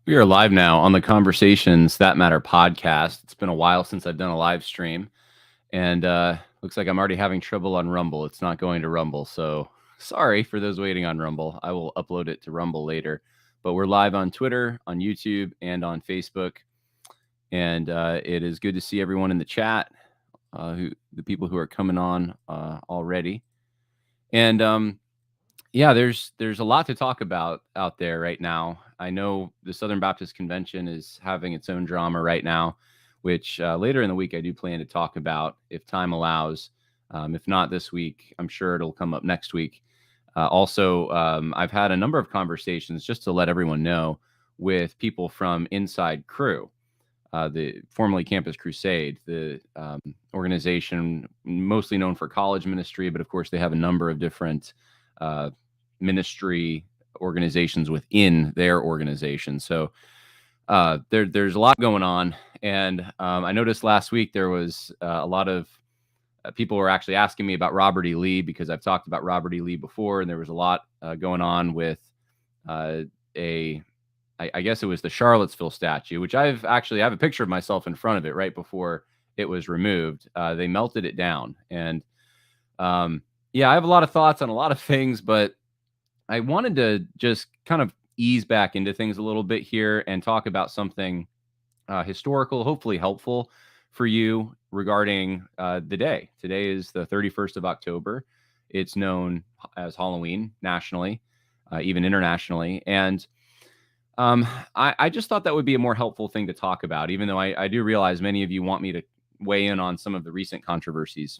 We are live now on the Conversations That Matter podcast. It's been a while since I've done a live stream, and looks like I'm already having trouble on Rumble. It's not going to Rumble, so sorry for those waiting on Rumble. I will upload it to Rumble later. But we're live on Twitter, on YouTube, and on Facebook, and it is good to see everyone in the chat, the people who are coming on already, and yeah, there's a lot to talk about out there right now. I know the Southern Baptist Convention is having its own drama right now, which later in the week I do plan to talk about if time allows. If not this week, I'm sure it'll come up next week. Also, I've had a number of conversations, just to let everyone know, with people from Inside Crew, the formerly Campus Crusade, the organization mostly known for college ministry, but of course they have a number of different ministry organizations within their organization. So there's a lot going on. And I noticed last week there was a lot of people were actually asking me about Robert E. Lee, because I've talked about Robert E. Lee before, and there was a lot going on with I guess it was the Charlottesville statue, which I have a picture of myself in front of it right before it was removed. They melted it down. And yeah, I have a lot of thoughts on a lot of things, but I wanted to just kind of ease back into things a little bit here and talk about something historical, hopefully helpful for you regarding the day. Today is the 31st of October. It's known as Halloween nationally, even internationally. And I just thought that would be a more helpful thing to talk about, even though I do realize many of you want me to weigh in on some of the recent controversies.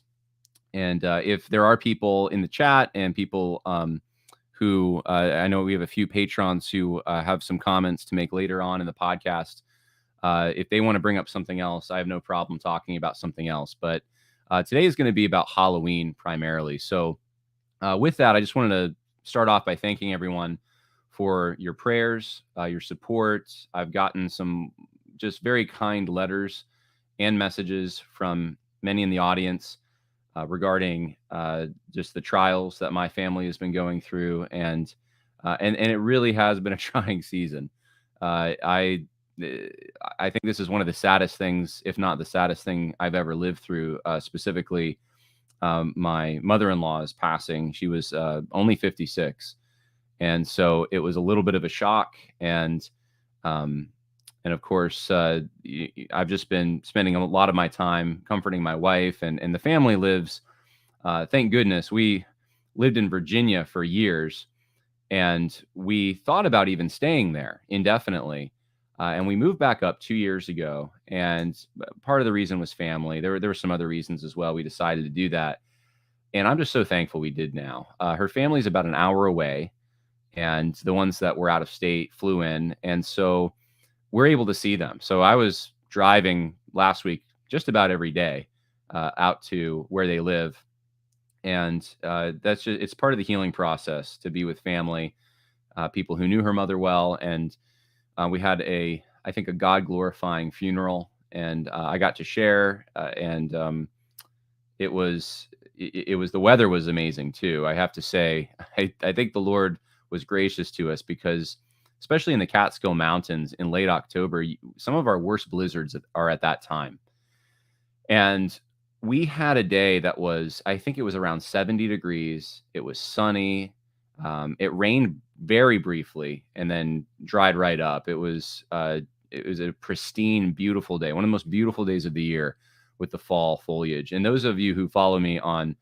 And if there are people in the chat and people who I know we have a few patrons who have some comments to make later on in the podcast, if they want to bring up something else, I have no problem talking about something else. But today is going to be about Halloween primarily. So with that, I just wanted to start off by thanking everyone for your prayers, your support. I've gotten some just very kind letters and messages from many in the audience regarding just the trials that my family has been going through, and it really has been a trying season. I think this is one of the saddest things, if not the saddest thing I've ever lived through. Specifically, my mother-in-law's passing. She was only 56, and so it was a little bit of a shock. And of course, I've just been spending a lot of my time comforting my wife, and the family lives. Thank goodness, we lived in Virginia for years, and we thought about even staying there indefinitely. And we moved back up 2 years ago, and part of the reason was family. There were some other reasons as well. We decided to do that, and I'm just so thankful we did now. Her family's about an hour away, and the ones that were out of state flew in, and so we're able to see them. So I was driving last week just about every day out to where they live, and that's just, it's part of the healing process to be with family, people who knew her mother well. And we had I think a God glorifying funeral, and I got to share, and it was the weather was amazing too. I have to say, I think the Lord was gracious to us, because especially in the Catskill Mountains in late October, some of our worst blizzards are at that time. And we had a day that was, I think it was around 70 degrees. It was sunny. It rained very briefly and then dried right up. It was a pristine, beautiful day. One of the most beautiful days of the year with the fall foliage. And those of you who follow me on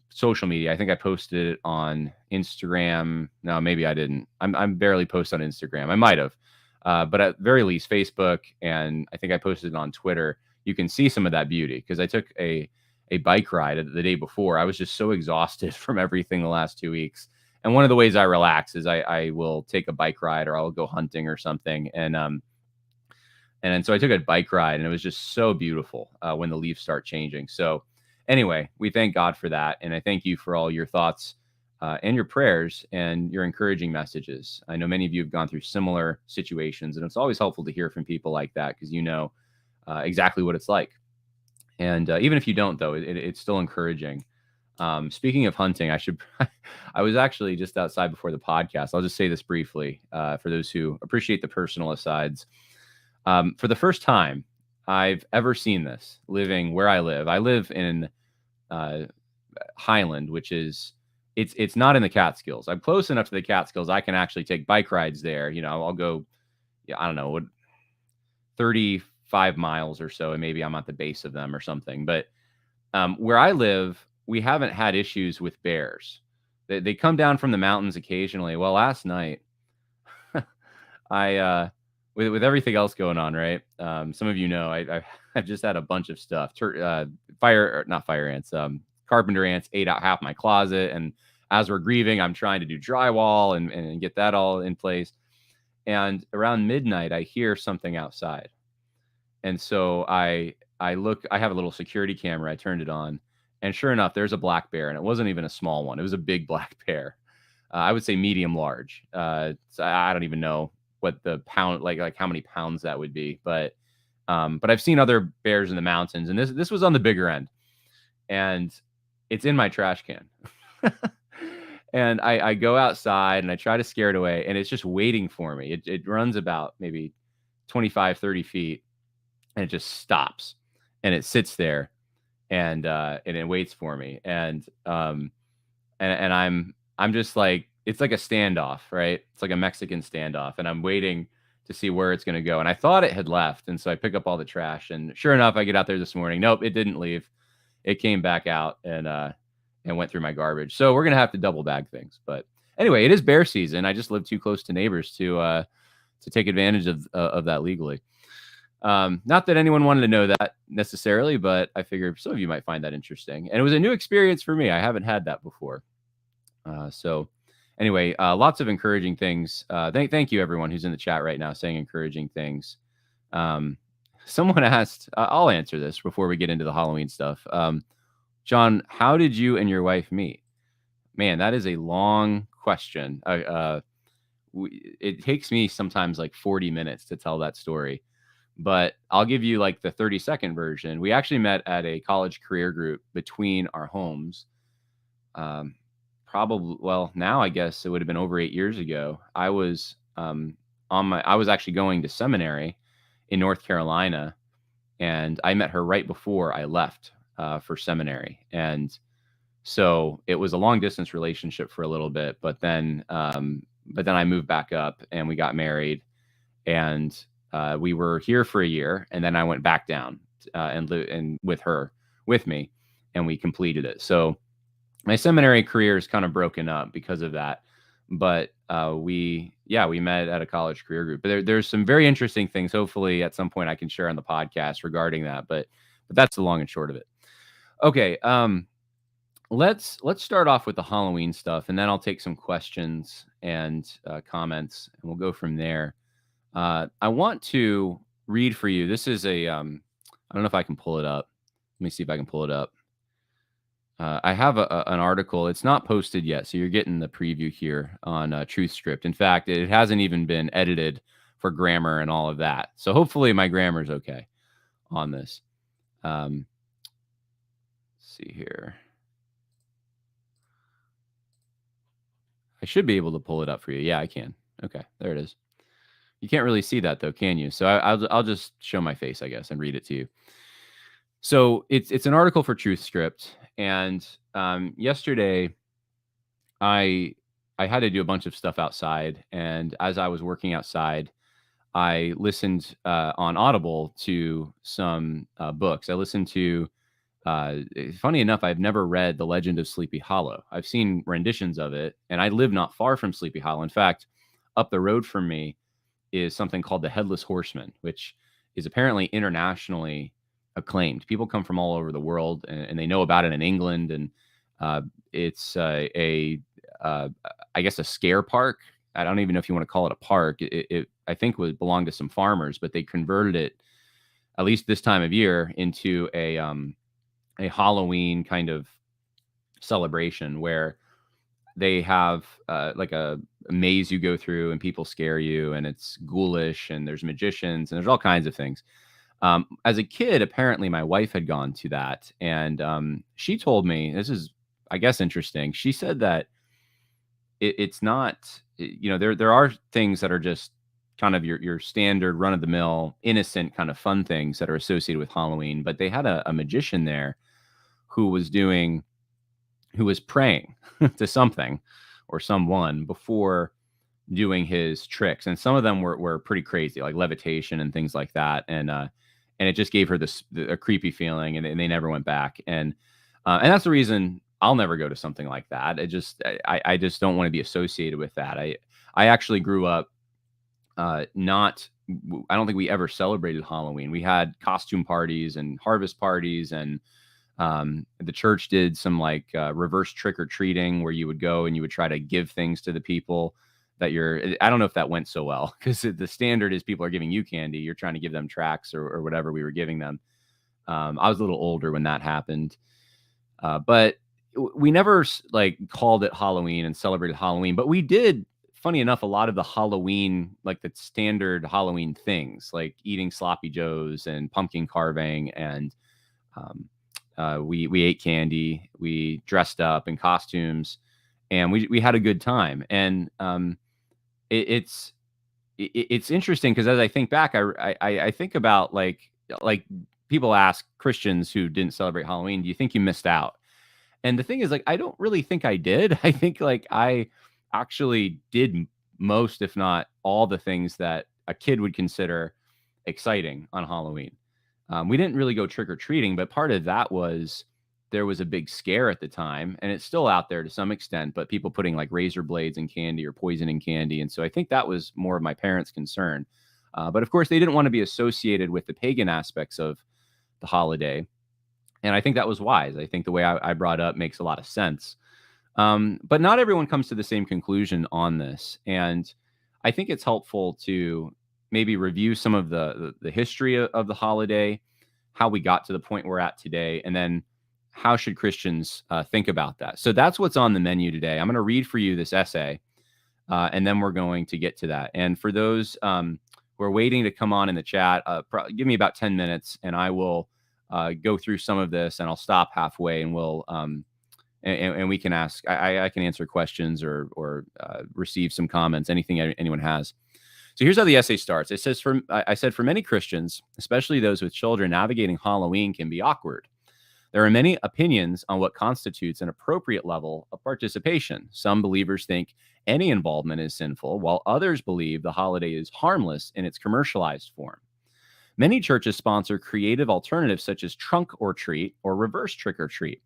social media, I think I posted it on Instagram. No, maybe I didn't. I'm barely post on Instagram. I might have, but at very least Facebook, and I think I posted it on Twitter. You can see some of that beauty, because I took a bike ride the day before. I was just so exhausted from everything the last 2 weeks. And one of the ways I relax is I will take a bike ride, or I'll go hunting or something. And so I took a bike ride, and it was just so beautiful when the leaves start changing. So anyway, we thank God for that. And I thank you for all your thoughts and your prayers and your encouraging messages. I know many of you have gone through similar situations, and it's always helpful to hear from people like that, because you know exactly what it's like. And even if you don't, though, it's still encouraging. Speaking of hunting, I should. I was actually just outside before the podcast. I'll just say this briefly for those who appreciate the personal asides. For the first time I've ever seen this living where I live. I live in uh, Highland, which is it's not in the Catskills. I'm close enough to the Catskills. I can actually take bike rides there. I'll go. Yeah, I don't know, 35 miles or so, and maybe I'm at the base of them or something. But where I live, we haven't had issues with bears. They come down from the mountains occasionally. Well, last night, with everything else going on, right? Some of you know, I've just had a bunch of stuff. Not fire ants. Carpenter ants ate out half my closet, and as we're grieving, I'm trying to do drywall and get that all in place. And around midnight, I hear something outside, and so I look. I have a little security camera. I turned it on, and sure enough, there's a black bear, and it wasn't even a small one. It was a big black bear. I would say medium large. So I don't even know what the pound like how many pounds that would be, but I've seen other bears in the mountains, and this was on the bigger end, and it's in my trash can. And I go outside and I try to scare it away, and it's just waiting for me. It runs about maybe 25, 30 feet, and it just stops, and it sits there, and it waits for me. And I'm just like, it's like a standoff, right? It's like a Mexican standoff, and I'm waiting to see where it's going to go. And I thought it had left, and so I pick up all the trash, and sure enough, I get out there this morning. Nope, it didn't leave. It came back out and went through my garbage. So we're gonna have to double bag things. But anyway, it is bear season. I just live too close to neighbors to take advantage of that legally. Not that anyone wanted to know that necessarily, but I figured some of you might find that interesting. And it was a new experience for me. I haven't had that before. So anyway, lots of encouraging things. Thank you everyone who's in the chat right now saying encouraging things. Someone asked, I'll answer this before we get into the Halloween stuff. John, how did you and your wife meet? Man, that is a long question. It takes me sometimes like 40 minutes to tell that story, but I'll give you like the 30-second version. We actually met at a college career group between our homes. Probably, well, now I guess it would have been over 8 years ago. I was I was actually going to seminary in North Carolina, and I met her right before I left for seminary. And so it was a long distance relationship for a little bit, but then I moved back up and we got married, and we were here for a year, and then I went back down and with me, and we completed it. So my seminary career is kind of broken up because of that. But we met at a college career group. But there's some very interesting things. Hopefully, at some point, I can share on the podcast regarding that. But that's the long and short of it. Okay, let's start off with the Halloween stuff, and then I'll take some questions and comments, and we'll go from there. I want to read for you. This is a I don't know if I can pull it up. Let me see if I can pull it up. I have an article. It's not posted yet, so you're getting the preview here on TruthScript. In fact, it hasn't even been edited for grammar and all of that. So hopefully my grammar is okay on this. Let's see here. I should be able to pull it up for you. Yeah, I can. Okay, there it is. You can't really see that though, can you? So I'll just show my face, I guess, and read it to you. So it's an article for TruthScript, and yesterday I had to do a bunch of stuff outside, and as I was working outside, I listened on Audible to some books. I listened to. Funny enough, I've never read The Legend of Sleepy Hollow. I've seen renditions of it, and I live not far from Sleepy Hollow. In fact, up the road from me is something called the Headless Horseman, which is apparently internationally acclaimed. People come from all over the world, and they know about it in England, and it's I guess a scare park. I don't even know if you want to call it a park. It I think would belong to some farmers, but they converted it, at least this time of year, into a Halloween kind of celebration where they have like a maze you go through and people scare you, and it's ghoulish, and there's magicians, and there's all kinds of things. As a kid, apparently my wife had gone to that, and she told me, this is I guess, interesting. She said that it's not, there are things that are just kind of your standard run of the mill, innocent kind of fun things that are associated with Halloween. But they had a magician there who was doing, who was praying to something or someone before doing his tricks, and some of them were pretty crazy, like levitation and things like that. And it just gave her a creepy feeling, and they never went back. And that's the reason I'll never go to something like that. I just don't want to be associated with that. I actually grew up not. I don't think we ever celebrated Halloween. We had costume parties and harvest parties, and the church did some like reverse trick or treating, where you would go and you would try to give things to the people that I don't know if that went so well, because the standard is people are giving you candy. You're trying to give them tracts or whatever we were giving them. I was a little older when that happened. But we never like called it Halloween and celebrated Halloween, but we did, funny enough, a lot of the Halloween, like the standard Halloween things, like eating sloppy joes and pumpkin carving. And we ate candy, we dressed up in costumes, and we had a good time. And it, it's it's interesting, because as I think back, I think about like people ask Christians who didn't celebrate Halloween, do you think you missed out? And the thing is, like, I don't really think I did. I think like I actually did most, if not all, the things that a kid would consider exciting on Halloween. We didn't really go trick or treating, but part of that was there was a big scare at the time, and it's still out there to some extent, but people putting like razor blades in candy or poisoning candy. And so I think that was more of my parents' concern. But of course, they didn't want to be associated with the pagan aspects of the holiday. And I think that was wise. I think the way I brought up makes a lot of sense. But not everyone comes to the same conclusion on this. And I think it's helpful to maybe review some of the history of the holiday, how we got to the point we're at today, and then how should Christians think about that. So that's what's on the menu today. I'm going to read for you this essay, and then we're going to get to that. And for those who are waiting to come on in the chat, give me about 10 minutes, and I will go through some of this, and I'll stop halfway, and we'll and we can ask. I can answer questions or receive some comments, anything anyone has. So here's how the essay starts. It says, I said, for many Christians, especially those with children, navigating Halloween can be awkward. There are many opinions on what constitutes an appropriate level of participation. Some believers think any involvement is sinful, while others believe the holiday is harmless in its commercialized form. Many churches sponsor creative alternatives such as trunk or treat or reverse trick or treat.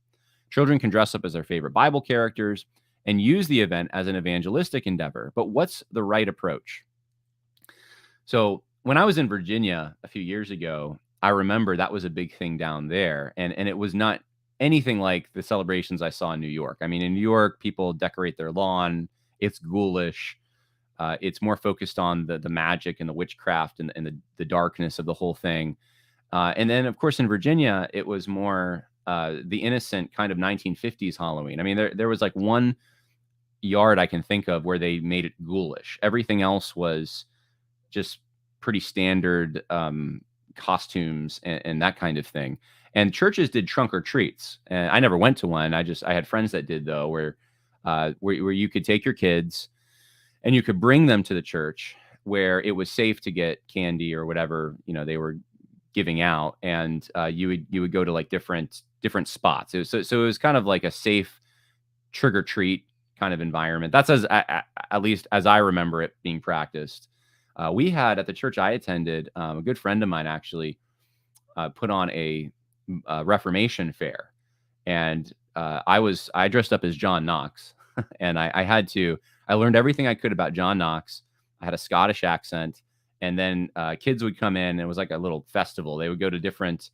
Children can dress up as their favorite Bible characters and use the event as an evangelistic endeavor. But what's the right approach? So when I was in Virginia a few years ago, I remember that was a big thing down there. And it was not anything like the celebrations I saw in New York. I mean, in New York, people decorate their lawn. It's ghoulish. It's more focused on the magic and the witchcraft and the darkness of the whole thing. And then, of course, in Virginia, it was more the innocent kind of 1950s Halloween. I mean, there was like one yard I can think of where they made it ghoulish. Everything else was just pretty standard costumes and that kind of thing. And churches did trunk or treats. And I never went to one. I had friends that did, though, where you could take your kids and you could bring them to the church where it was safe to get candy or whatever, they were giving out. And you would go to like different spots. So it was kind of like a safe trick or treat kind of environment. That's at least as I remember it being practiced. We had at the church I attended, a good friend of mine actually put on a Reformation fair, and I dressed up as John Knox, and I learned everything I could about John Knox. I had a Scottish accent, and then kids would come in, and it was like a little festival. They would go to different,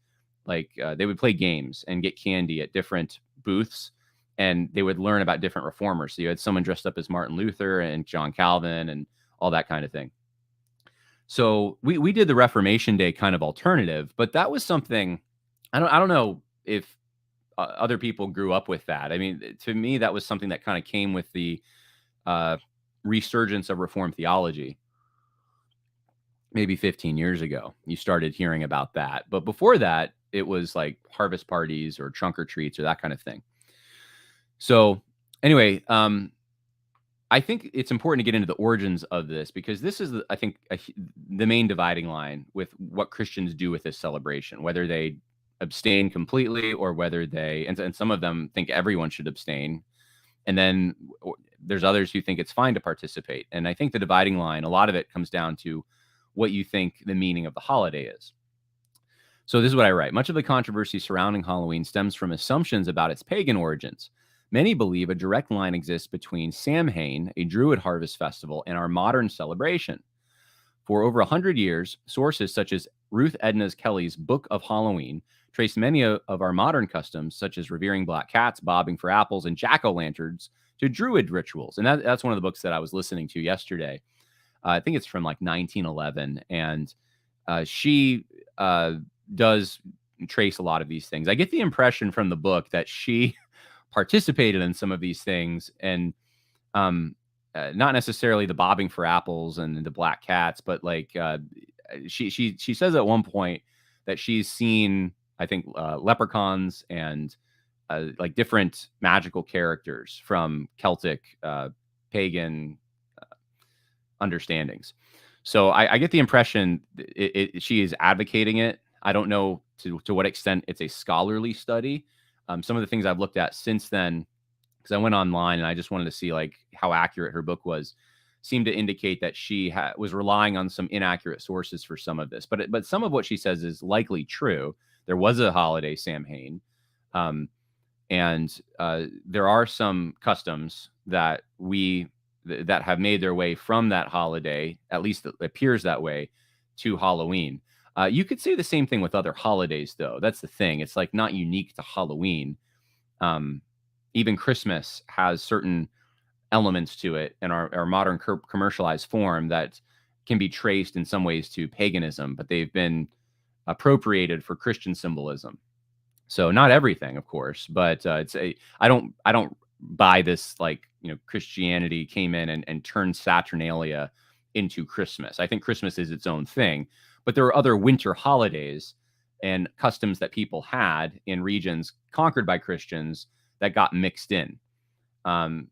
they would play games and get candy at different booths, and they would learn about different reformers. So you had someone dressed up as Martin Luther and John Calvin and all that kind of thing. So we did the Reformation Day kind of alternative, but that was something I don't know if other people grew up with that. I mean, to me, that was something that kind of came with the resurgence of Reformed theology. Maybe 15 years ago, you started hearing about that. But before that, it was like harvest parties or trunk or treats or that kind of thing. So anyway, I think it's important to get into the origins of this because this is, I think, the main dividing line with what Christians do with this celebration, whether they abstain completely or whether they, and some of them think everyone should abstain. And then there's others who think it's fine to participate. And I think the dividing line, a lot of it comes down to what you think the meaning of the holiday is. So this is what I write. Much of the controversy surrounding Halloween stems from assumptions about its pagan origins. Many believe a direct line exists between Samhain, a Druid harvest festival, and our modern celebration. For over 100 years, sources such as Ruth Edna Kelly's Book of Halloween trace many of our modern customs, such as revering black cats, bobbing for apples, and jack-o'-lanterns, to Druid rituals. And that's one of the books that I was listening to yesterday. I think it's from like 1911, and she does trace a lot of these things. I get the impression from the book that she participated in some of these things, and um, not necessarily the bobbing for apples and the black cats, but like she says at one point that she's seen, I think, leprechauns and like different magical characters from Celtic pagan understandings. So I get the impression she is advocating it. I don't know to what extent it's a scholarly study. Some of the things I've looked at since then, because I went online and I just wanted to see like how accurate her book was, seemed to indicate that she was relying on some inaccurate sources for some of this. But some of what she says is likely true. There was a holiday Samhain, um, and there are some customs that that have made their way from that holiday, at least it appears that way, to Halloween. You could say the same thing with other holidays, though. That's the thing. It's like not unique to Halloween. Um, Even Christmas has certain elements to it in our modern commercialized form that can be traced in some ways to paganism, but they've been appropriated for Christian symbolism. So not everything, of course, but I don't buy this like, Christianity came in and turned Saturnalia into Christmas. I think Christmas is its own thing, but there are other winter holidays and customs that people had in regions conquered by Christians that got mixed in. Um,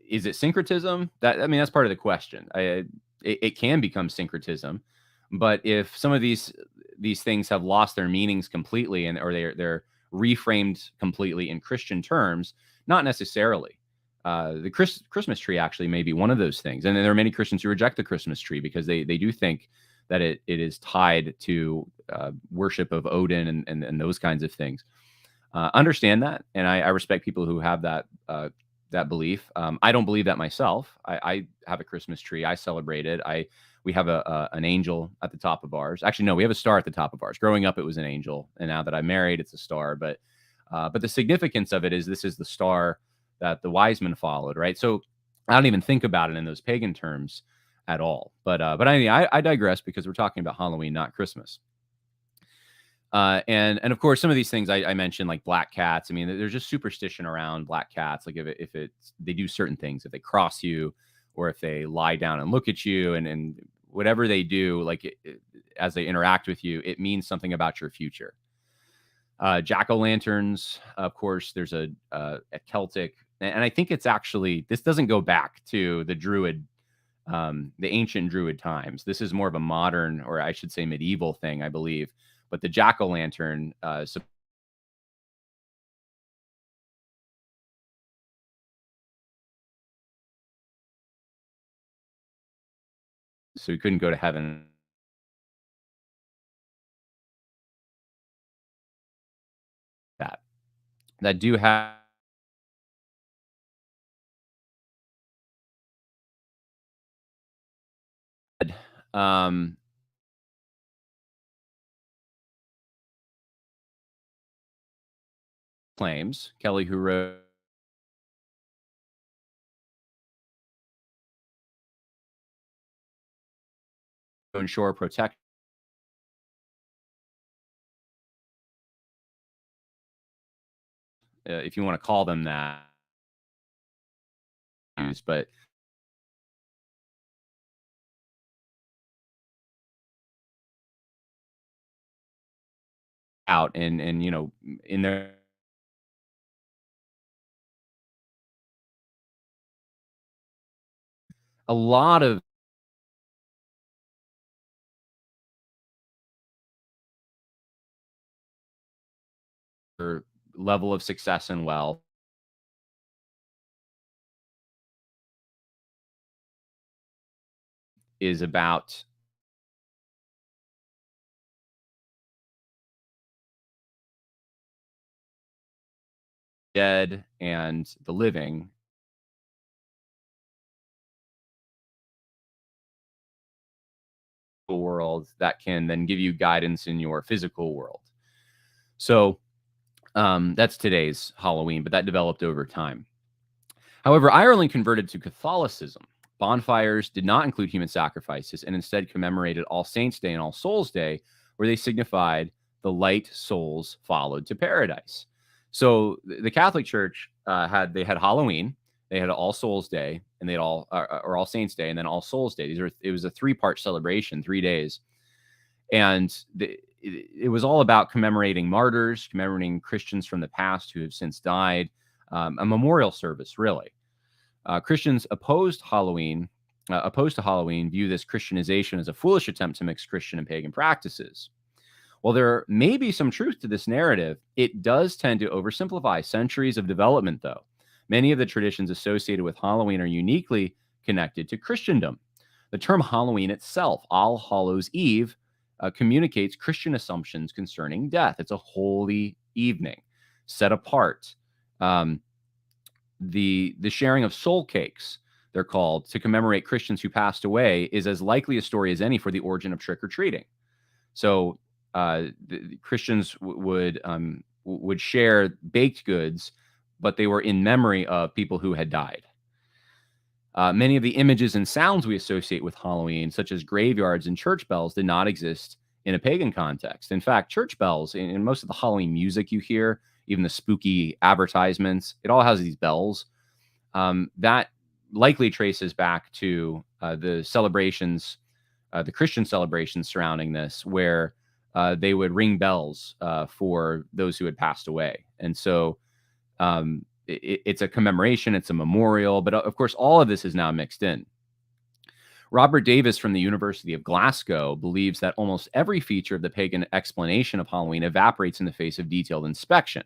is it syncretism? That's part of the question. It can become syncretism, but if some of these things have lost their meanings completely, or they're reframed completely in Christian terms, not necessarily. The Christmas tree actually may be one of those things, and there are many Christians who reject the Christmas tree because they do think that it is tied to worship of Odin and those kinds of things. Understand that, and I respect people who have that belief. I don't believe that myself. I have a Christmas tree. I celebrate it. We have an angel at the top of ours. Actually, no, we have a star at the top of ours. Growing up, it was an angel, and now that I'm married, it's a star. But the significance of it is this is the star that the wise men followed, right? So I don't even think about it in those pagan terms at all. But I digress because we're talking about Halloween, not Christmas. And of course, some of these things I mentioned, like black cats. I mean, there's just superstition around black cats. Like if it's they do certain things, if they cross you, or if they lie down and look at you, and whatever they do, like as they interact with you, it means something about your future. Jack o' lanterns, of course. There's a Celtic, and I think it's actually this doesn't go back to the Druid, the ancient Druid times. This is more of a modern, or I should say, medieval thing, I believe. But the jack o' lantern, so he couldn't go to heaven. That do have um, claims. Kelly, who wrote to ensure protect, if you want to call them that, but out and in their a lot of their level of success and wealth is about dead and the living world that can then give you guidance in your physical world. So that's today's Halloween, but that developed over time. However, Ireland converted to Catholicism. Bonfires did not include human sacrifices and instead commemorated All Saints' Day and All Souls' Day, where they signified the light souls followed to paradise. So the Catholic Church had Halloween, they had All Souls' Day, and they had or All Saints' Day, and then All Souls' Day. It was a 3-part celebration, 3 days, and it was all about commemorating martyrs, commemorating Christians from the past who have since died. A memorial service, really. Christians opposed to Halloween, view this Christianization as a foolish attempt to mix Christian and pagan practices. While there may be some truth to this narrative, it does tend to oversimplify centuries of development, though. Many of the traditions associated with Halloween are uniquely connected to Christendom. The term Halloween itself, All Hallows' Eve, communicates Christian assumptions concerning death. It's a holy evening, set apart. The sharing of soul cakes, they're called, to commemorate Christians who passed away, is as likely a story as any for the origin of trick or treating. So the Christians would share baked goods, but they were in memory of people who had died. Many of the images and sounds we associate with Halloween, such as graveyards and church bells, did not exist in a pagan context. In fact, church bells, in most of the Halloween music you hear, even the spooky advertisements, it all has these bells. That likely traces back to the celebrations, the Christian celebrations surrounding this, where they would ring bells for those who had passed away. And so it's a commemoration, it's a memorial, but of course, all of this is now mixed in. Robert Davis from the University of Glasgow believes that almost every feature of the pagan explanation of Halloween evaporates in the face of detailed inspection.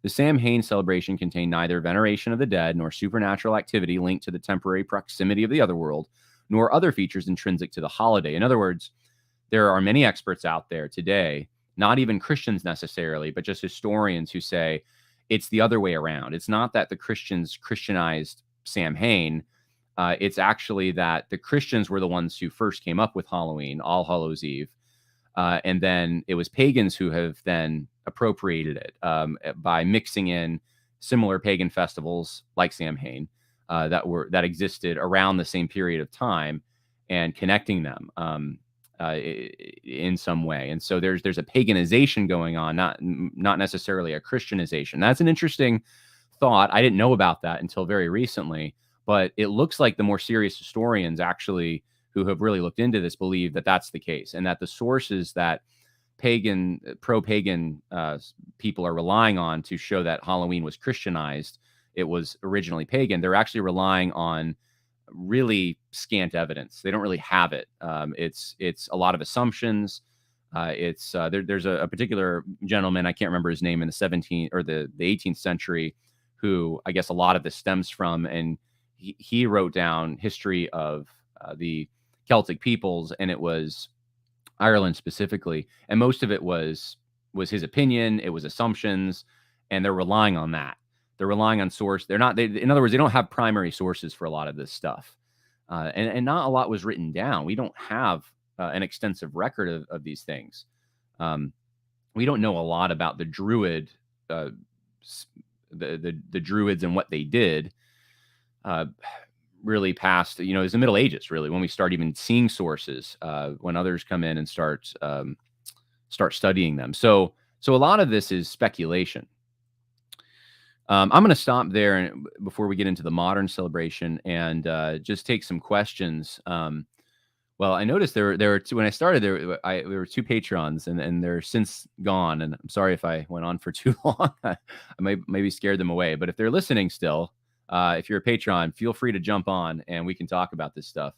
The Samhain celebration contained neither veneration of the dead nor supernatural activity linked to the temporary proximity of the otherworld, nor other features intrinsic to the holiday. In other words, there are many experts out there today, not even Christians necessarily, but just historians who say it's the other way around. It's not that the Christians Christianized Samhain. It's actually that the Christians were the ones who first came up with Halloween, All Hallows' Eve. And then it was pagans who have then appropriated it by mixing in similar pagan festivals like Samhain that existed around the same period of time and connecting them in some way. And so there's a paganization going on, not necessarily a Christianization. That's an interesting thought. I didn't know about that until very recently, but it looks like the more serious historians actually who have really looked into this believe that that's the case, and that the sources that pro-pagan people are relying on to show that Halloween was Christianized, it was originally pagan, they're actually relying on really scant evidence. They don't really have it. It's a lot of assumptions. There's a particular gentleman, I can't remember his name, in the 17th or the 18th century, who I guess a lot of this stems from, and he wrote down history of the Celtic peoples, and it was Ireland specifically, and most of it was his opinion. It was assumptions, and they're relying on that. They're relying on source. In other words, they don't have primary sources for a lot of this stuff, and not a lot was written down. We don't have an extensive record of these things. We don't know a lot about the Druid, the Druids and what they did. Really past, it's the Middle Ages, really, when we start even seeing sources, when others come in and start studying them. So a lot of this is speculation. I'm going to stop there before we get into the modern celebration and just take some questions. Well, I noticed there were two, when I started there were two patrons, and they're since gone. And I'm sorry if I went on for too long. I maybe scared them away. But if they're listening still, If you're a Patron, feel free to jump on and we can talk about this stuff.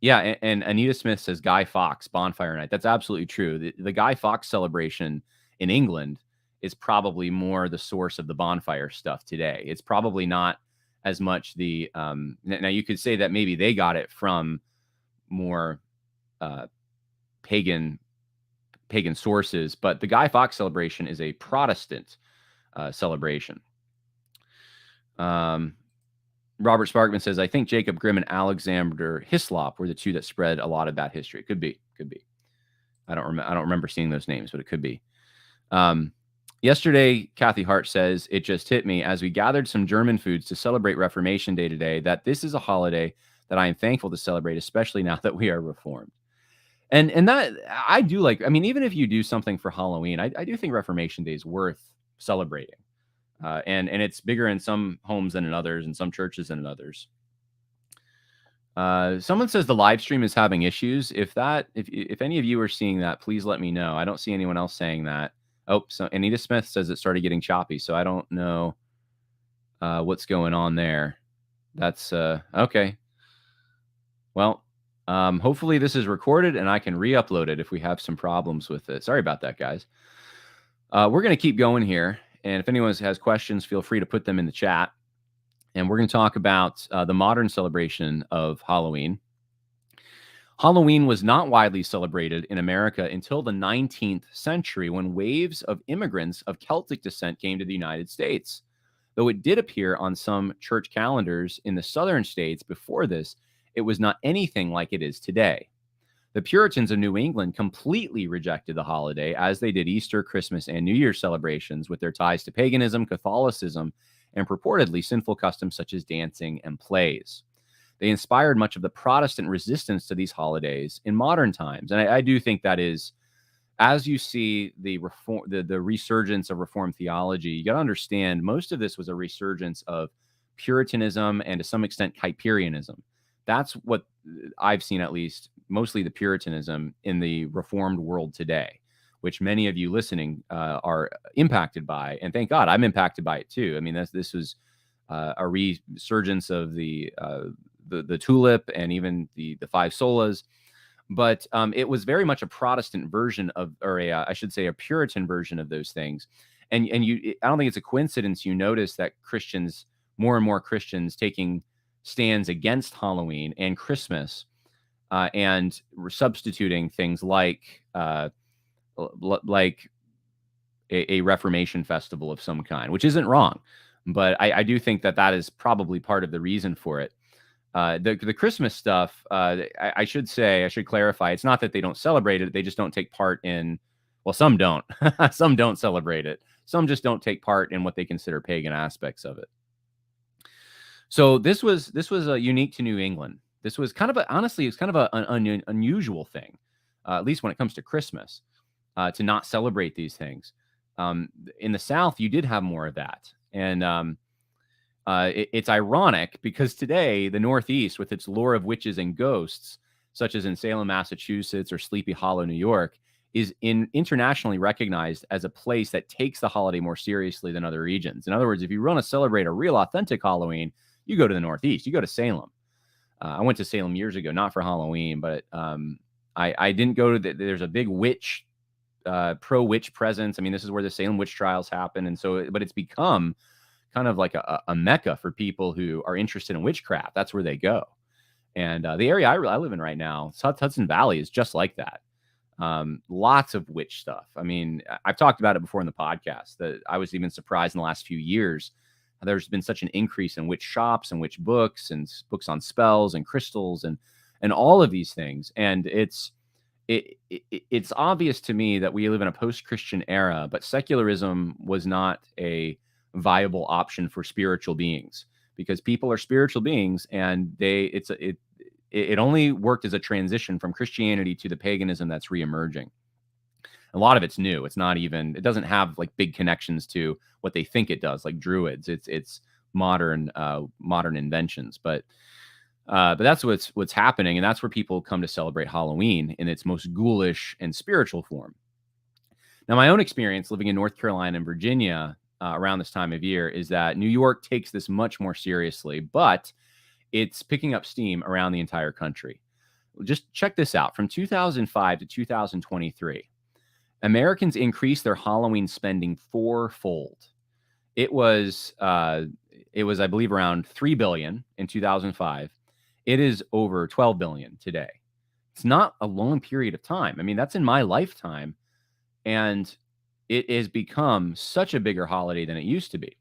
Yeah, and Anita Smith says Guy Fawkes Bonfire Night. That's absolutely true. The Guy Fawkes celebration in England is probably more the source of the bonfire stuff today. It's probably not as much the now you could say that maybe they got it from more pagan sources, but the Guy Fawkes celebration is a Protestant celebration. Robert Sparkman says, I think Jacob Grimm and Alexander Hislop were the two that spread a lot of bad history. Could be. I don't remember seeing those names, but it could be. Yesterday, Kathy Hart says, it just hit me as we gathered some German foods to celebrate Reformation Day today that this is a holiday that I am thankful to celebrate, especially now that we are Reformed. And that I do like. I mean, even if you do something for Halloween, I do think Reformation Day is worth celebrating. And it's bigger in some homes than in others, and some churches than in others. Someone says the live stream is having issues. If any of you are seeing that, please let me know. I don't see anyone else saying that. Oh, so Anita Smith says it started getting choppy, so I don't know what's going on there. That's okay. Well, hopefully this is recorded and I can re-upload it if we have some problems with it. Sorry about that, guys. We're going to keep going here. And if anyone has questions, feel free to put them in the chat. And we're going to talk about the modern celebration of Halloween. Halloween was not widely celebrated in America until the 19th century, when waves of immigrants of Celtic descent came to the United States. Though it did appear on some church calendars in the southern states before this, it was not anything like it is today. The Puritans of New England completely rejected the holiday, as they did Easter, Christmas, and New Year celebrations, with their ties to paganism, Catholicism, and purportedly sinful customs such as dancing and plays. They inspired much of the Protestant resistance to these holidays in modern times. And I do think that is, as you see the resurgence of Reformed theology, you got to understand most of this was a resurgence of Puritanism and to some extent Kuyperianism. That's what I've seen, at least, mostly the Puritanism in the Reformed world today, which many of you listening are impacted by. And thank God I'm impacted by it too. I mean, this was a resurgence of the tulip and even the five solas. But it was very much a Protestant version of, or I should say a Puritan version of those things. And I don't think it's a coincidence you notice that Christians, more and more Christians, taking stands against Halloween and Christmas, and substituting things like a Reformation festival of some kind, which isn't wrong. But I do think that is probably part of the reason for it. The Christmas stuff, I should clarify, it's not that they don't celebrate it. They just don't take part in, well, some don't. Some don't celebrate it. Some just don't take part in what they consider pagan aspects of it. So this was unique to New England. This was kind of honestly, it's kind of an unusual thing, at least when it comes to Christmas, to not celebrate these things. In the South, you did have more of that. And it's ironic because today, the Northeast, with its lore of witches and ghosts, such as in Salem, Massachusetts, or Sleepy Hollow, New York, is internationally recognized as a place that takes the holiday more seriously than other regions. In other words, if you want to celebrate a real authentic Halloween, you go to the Northeast, you go to Salem. I went to Salem years ago, not for Halloween, but I didn't go to there's a big witch, pro-witch presence. I mean, this is where the Salem witch trials happen. And so, but it's become kind of like a mecca for people who are interested in witchcraft. That's where they go. And the area I live in right now, Hudson Valley, is just like that. Lots of witch stuff. I mean, I've talked about it before in the podcast that I was even surprised in the last few years. There's been such an increase in witch shops and witch books and books on spells and crystals and all of these things. And it's obvious to me that we live in a post-Christian era, but secularism was not a viable option for spiritual beings, because people are spiritual beings, and it only worked as a transition from Christianity to the paganism that's reemerging. A lot of it's new. It doesn't have like big connections to what they think it does, like Druids. It's modern inventions, but that's what's happening, and that's where people come to celebrate Halloween in its most ghoulish and spiritual form. Now, my own experience living in North Carolina and Virginia, around this time of year is that New York takes this much more seriously, but it's picking up steam around the entire country. Just check this out. From 2005 to 2023, Americans increased their Halloween spending fourfold. It was, I believe, around 3 billion in 2005. It is over 12 billion today. It's not a long period of time. I mean, that's in my lifetime, and it has become such a bigger holiday than it used to be.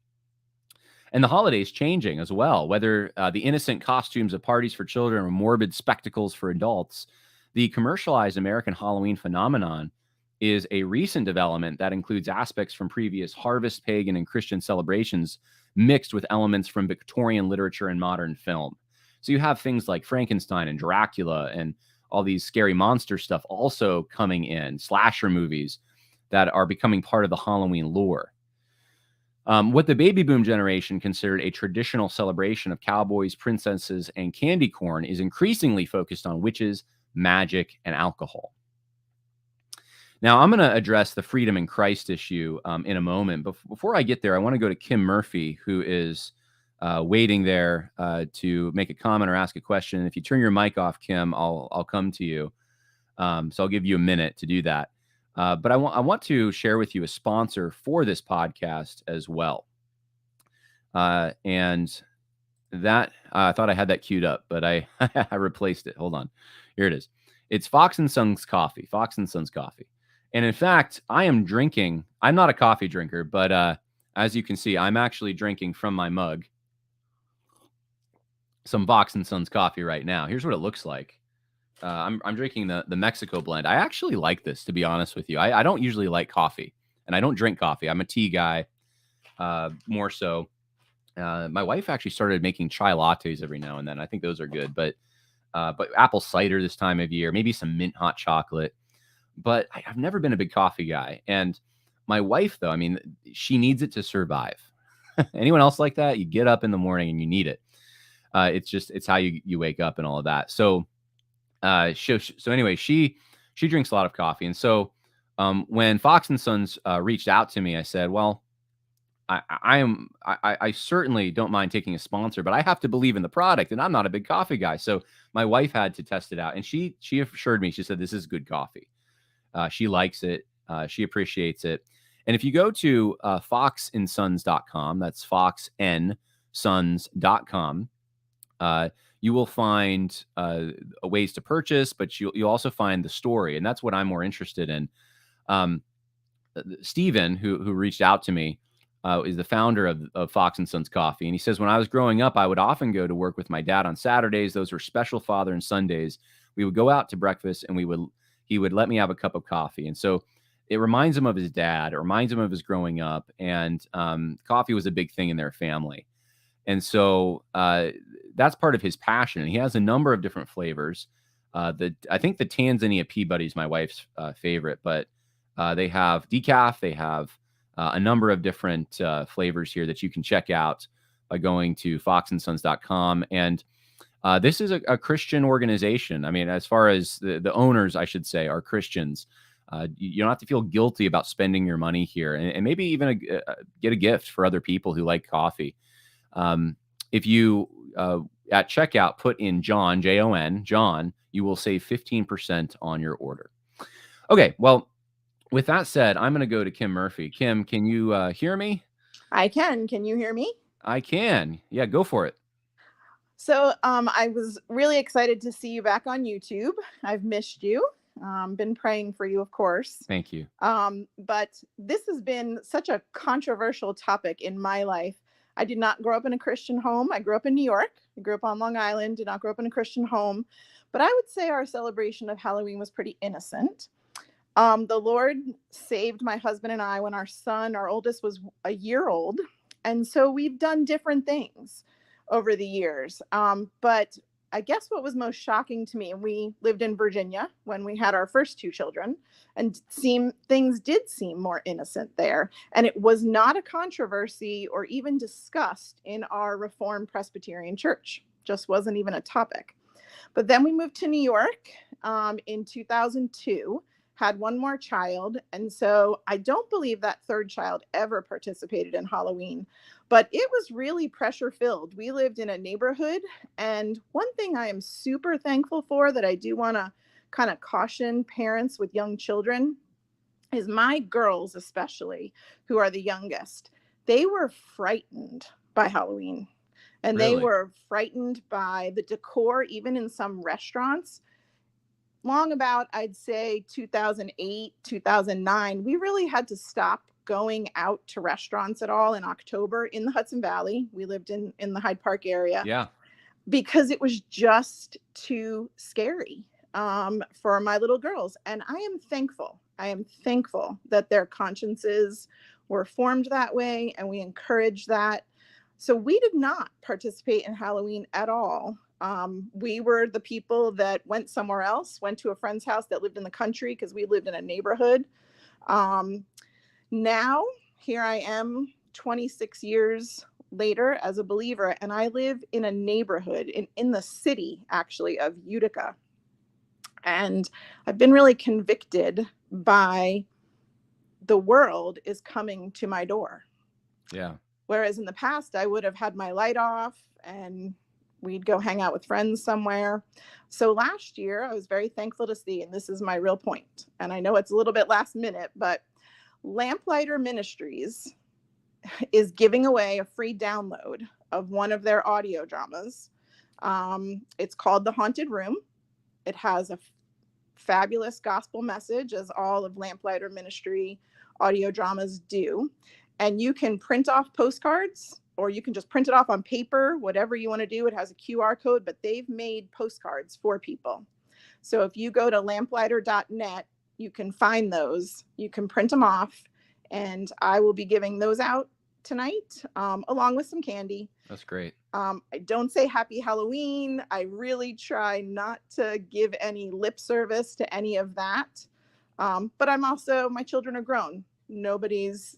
And the holidays changing as well, whether the innocent costumes of parties for children or morbid spectacles for adults. The commercialized American Halloween phenomenon is a recent development that includes aspects from previous harvest, pagan, and Christian celebrations mixed with elements from Victorian literature and modern film. So you have things like Frankenstein and Dracula and all these scary monster stuff also coming in, slasher movies that are becoming part of the Halloween lore. What the baby boom generation considered a traditional celebration of cowboys, princesses, and candy corn is increasingly focused on witches, magic, and alcohol. Now, I'm going to address the freedom in Christ issue in a moment. But before I get there, I want to go to Kim Murphy, who is waiting there to make a comment or ask a question. If you turn your mic off, Kim, I'll come to you. So I'll give you a minute to do that. But I want to share with you a sponsor for this podcast as well. And that I thought I had that queued up, but I I replaced it. Hold on. Here it is. It's Fox and Sons Coffee. Fox and Sons Coffee. And in fact, I am drinking. I'm not a coffee drinker, but as you can see, I'm actually drinking from my mug some Fox and Sons coffee right now. Here's what it looks like. I'm drinking the Mexico blend. I actually like this, to be honest with you. I don't usually like coffee, and I don't drink coffee. I'm a tea guy, more so. My wife actually started making chai lattes every now and then. I think those are good, but apple cider this time of year, maybe some mint hot chocolate. But I've never been a big coffee guy. And my wife, though, I mean, she needs it to survive. Anyone else like that? You get up in the morning and you need it. It's how you wake up and all of that. So anyway, she drinks a lot of coffee. And so when Fox and Sons reached out to me, I said, well, I certainly don't mind taking a sponsor, but I have to believe in the product, and I'm not a big coffee guy. So my wife had to test it out, and she assured me, she said, this is good coffee. She likes it. She appreciates it. And if you go to foxandsons.com, that's foxnsons.com, you will find ways to purchase, but you'll also find the story. And that's what I'm more interested in. Steven, who reached out to me, is the founder of Fox and Sons Coffee. And he says, when I was growing up, I would often go to work with my dad on Saturdays. Those were special father and Sundays. We would go out to breakfast, and he would let me have a cup of coffee. And so it reminds him of his dad. It reminds him of his growing up. And coffee was a big thing in their family. And so that's part of his passion. And he has a number of different flavors. I think the Tanzania Peabody is my wife's favorite, but they have decaf. They have a number of different flavors here that you can check out by going to foxandsons.com. And this is a Christian organization. I mean, as far as the owners, I should say, are Christians. You don't have to feel guilty about spending your money here, and maybe even get a gift for other people who like coffee. If you at checkout put in John, Jon, John, you will save 15% on your order. Okay, well, with that said, I'm going to go to Kim Murphy. Kim, can you hear me? I can. Can you hear me? I can. Yeah, go for it. So I was really excited to see you back on YouTube. I've missed you. Been praying for you, of course. Thank you. But this has been such a controversial topic in my life. I did not grow up in a Christian home. I grew up in New York. I grew up on Long Island, did not grow up in a Christian home. But I would say our celebration of Halloween was pretty innocent. The Lord saved my husband and I when our oldest, was a year old. And so we've done different things over the years. But I guess what was most shocking to me, we lived in Virginia when we had our first two children, and things did seem more innocent there. And it was not a controversy or even discussed in our Reformed Presbyterian church. Just wasn't even a topic. But then we moved to New York in 2002, had one more child. And so I don't believe that third child ever participated in Halloween, but it was really pressure filled. We lived in a neighborhood. And one thing I am super thankful for that I do want to kind of caution parents with young children is my girls, especially who are the youngest, they were frightened by Halloween. And they Really? were frightened by the decor, even in some restaurants. Long about, I'd say 2008, 2009, we really had to stop going out to restaurants at all in October in the Hudson Valley. We lived in the Hyde Park area Yeah. because it was just too scary for my little girls. And I am thankful. I am thankful that their consciences were formed that way and we encourage that. So we did not participate in Halloween at all. We were the people that went somewhere else, went to a friend's house that lived in the country because we lived in a neighborhood. Now, here I am 26 years later as a believer, and I live in a neighborhood in the city, actually, of Utica. And I've been really convicted by the world is coming to my door. Yeah. Whereas in the past, I would have had my light off and we'd go hang out with friends somewhere. So last year, I was very thankful to see, and this is my real point, and I know it's a little bit last minute, but Lamplighter Ministries is giving away a free download of one of their audio dramas. It's called The Haunted Room. It has a fabulous gospel message, as all of Lamplighter Ministry audio dramas do. And you can print off postcards, or you can just print it off on paper, whatever you want to do. It has a QR code, but they've made postcards for people. So if you go to lamplighter.net, you can find those. You can print them off, and I will be giving those out tonight, along with some candy. That's great. I don't say Happy Halloween. I really try not to give any lip service to any of that. But I'm also, my children are grown. Nobody's,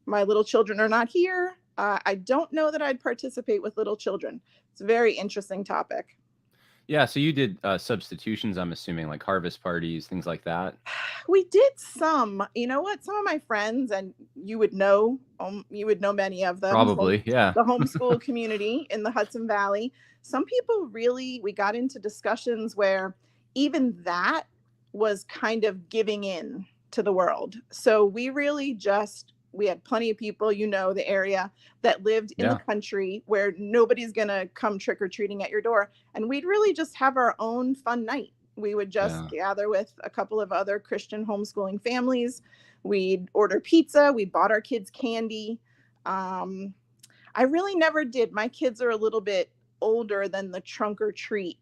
my little children are not here. I don't know that I'd participate with little children. It's a very interesting topic. Yeah. So you did substitutions, I'm assuming, like harvest parties, things like that. We did some. You know what? Some of my friends, and you would know many of them. Probably, yeah. The homeschool community in the Hudson Valley. Some people really, we got into discussions where even that was kind of giving in to the world. So we really we had plenty of people, the area that lived in the country where nobody's going to come trick-or-treating at your door. And we'd really just have our own fun night. We would just gather with a couple of other Christian homeschooling families. We'd order pizza. We bought our kids candy. I really never did. My kids are a little bit older than the trunk or treat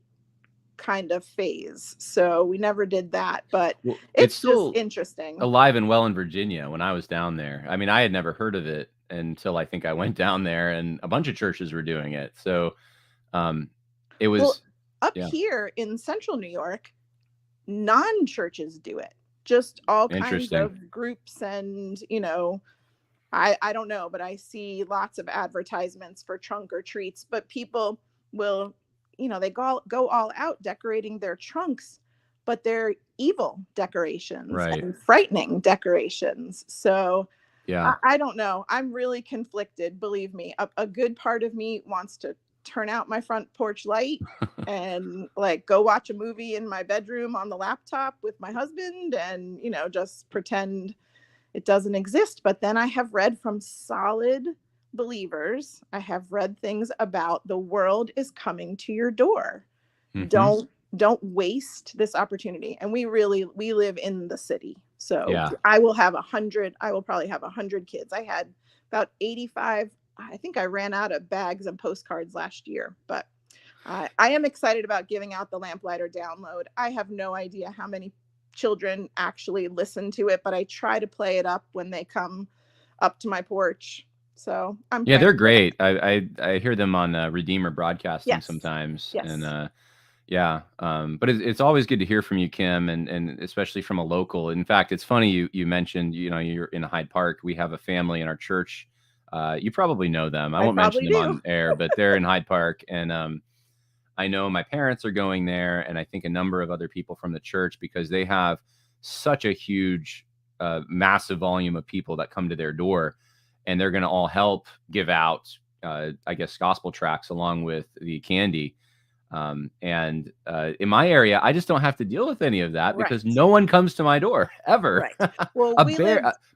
kind of phase. So we never did that, but it's still just interesting. Alive and well in Virginia when I was down there. I mean, I had never heard of it until I think I went down there, and a bunch of churches were doing it. So it was here in central New York, non-churches do it. Just all kinds of groups, and I don't know, but I see lots of advertisements for trunk or treats, but people will they go all out decorating their trunks, but they're evil decorations and frightening decorations. So I don't know. I'm really conflicted. Believe me, a good part of me wants to turn out my front porch light and go watch a movie in my bedroom on the laptop with my husband and, just pretend it doesn't exist. But then I have read from solid believers, I have read things about the world is coming to your door. Mm-hmm. Don't waste this opportunity. And we live in the city. So I will probably have 100 kids. I had about 85. I think I ran out of bags and postcards last year, but I am excited about giving out the Lamplighter download. I have no idea how many children actually listen to it, but I try to play it up when they come up to my porch. So they're great. I hear them on Redeemer broadcasting sometimes, and but it's always good to hear from you, Kim, and especially from a local. In fact, it's funny you mentioned you're in Hyde Park. We have a family in our church. You probably know them. I won't mention them on air, but they're in Hyde Park, and I know my parents are going there, and I think a number of other people from the church, because they have such a huge, massive volume of people that come to their door, and they're going to all help give out, I guess, gospel tracts along with the candy. And in my area, I just don't have to deal with any of that because Right. no one comes to my door ever. Right. Well,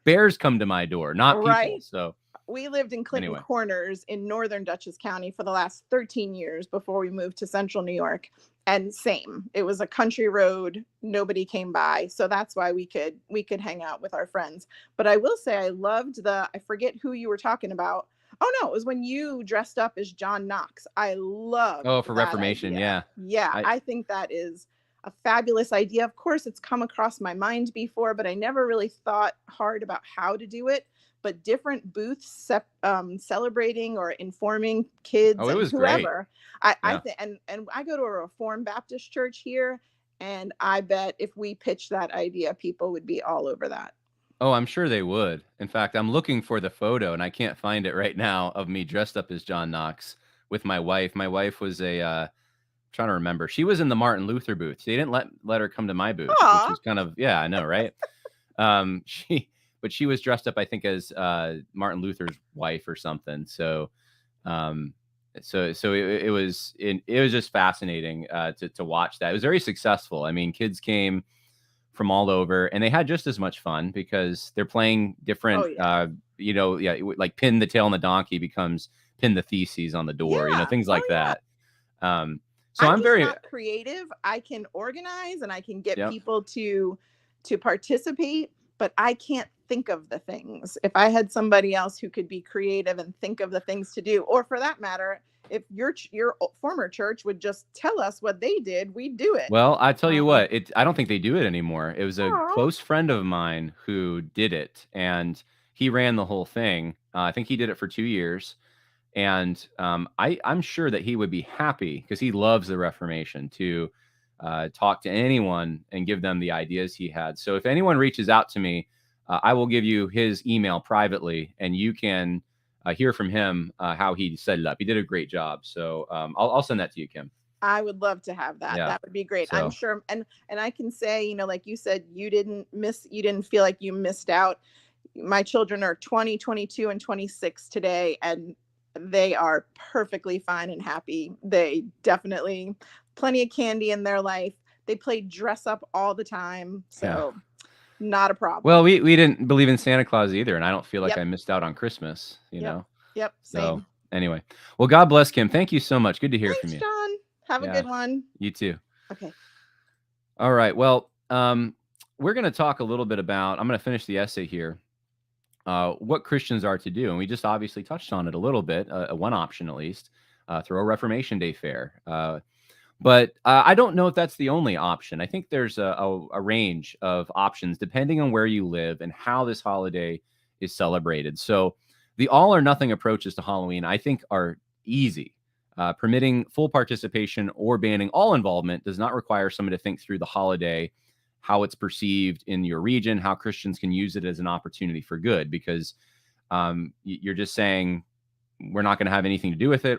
Bears come to my door, not people. right. So We lived in Clinton anyway, Corners in northern Dutchess County for the last 13 years before we moved to central New York. And same, it was a country road, nobody came by. So that's why we could hang out with our friends. But I will say I loved I forget who you were talking about. Oh no, it was when you dressed up as John Knox. I loved for that Reformation, idea. Yeah, I think that is a fabulous idea. Of course, it's come across my mind before, but I never really thought hard about how to do it. But different booths celebrating or informing kids it and was great. whoever. I Yeah. think, and I go to a Reformed Baptist church here, and I bet if we pitched that idea, people would be all over that. Oh, I'm sure they would. In fact, I'm looking for the photo and I can't find it right now of me dressed up as John Knox with my wife. My wife was trying to remember. She was in the Martin Luther booth. They didn't let her come to my booth, which Aw, was kind of, yeah, I know, right? She but she was dressed up, I think, as Martin Luther's wife or something. So um it was just fascinating to watch that. It was very successful. I mean, kids came from all over, and they had just as much fun because they're playing different, oh yeah, like pin the tail on the donkey becomes pin the theses on the door, yeah, things oh like yeah. that. So I'm I'm just very, not creative. I can organize and I can get yep. people to participate, but I can't think of the things. If I had somebody else who could be creative and think of the things to do, or for that matter, if your former church would just tell us what they did, we'd do it. Well, I tell you Um, what, I don't think they do it anymore. It was a oh, close friend of mine who did it, and he ran the whole thing. I think he did it for 2 years. And I'm sure that he would be happy because he loves the Reformation to talk to anyone and give them the ideas he had. So if anyone reaches out to me, I will give you his email privately, and you can hear from him how he set it up. He did a great job. So I'll send that to you, Kim. I would love to have that. Yeah. That would be great. I'm So sure. And I can say, like you said, you didn't feel like you missed out. My children are 20, 22, and 26 today, and they are perfectly fine and happy. They definitely plenty of candy in their life. They play dress up all the time. yeah. So not a Well, problem. we didn't believe in Santa Claus either, and I don't feel like Yep. I missed out on Christmas. Yep. Yep. So Same. anyway, well, God bless, Kim. Thank you so much. Good to hear from Thanks, you. John. Have a Yeah, good one. you too. Okay. All right. Well, we're going to talk a little bit about, I'm going to finish the essay here, what Christians are to do. And we just obviously touched on it a little bit, one option at least, throw a Reformation Day fair. But I don't know if that's the only option. I think there's a range of options depending on where you live and how this holiday is celebrated. So the all or nothing approaches to Halloween, I think, are easy. Permitting full participation or banning all involvement does not require someone to think through the holiday, how it's perceived in your region, how Christians can use it as an opportunity for good, because you're just saying we're not going to have anything to do with it,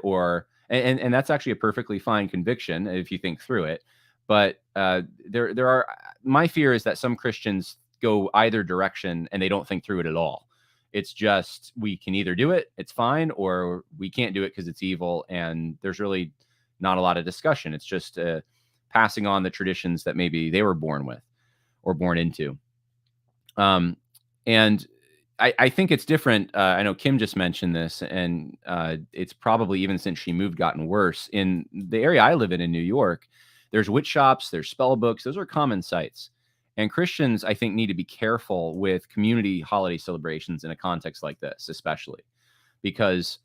and that's actually a perfectly fine conviction if you think through it. But there are, my fear is that some Christians go either direction and they don't think through it at all. It's just, we can either do it, it's fine, or we can't do it because it's evil. And there's really not a lot of discussion. It's just passing on the traditions that maybe they were born with or born into. And I think it's different. I know Kim just mentioned this, and it's probably, even since she moved, gotten worse. In the area I live in New York, there's witch shops, there's spell books. Those are common sites. And Christians, I think, need to be careful with community holiday celebrations in a context like this, especially because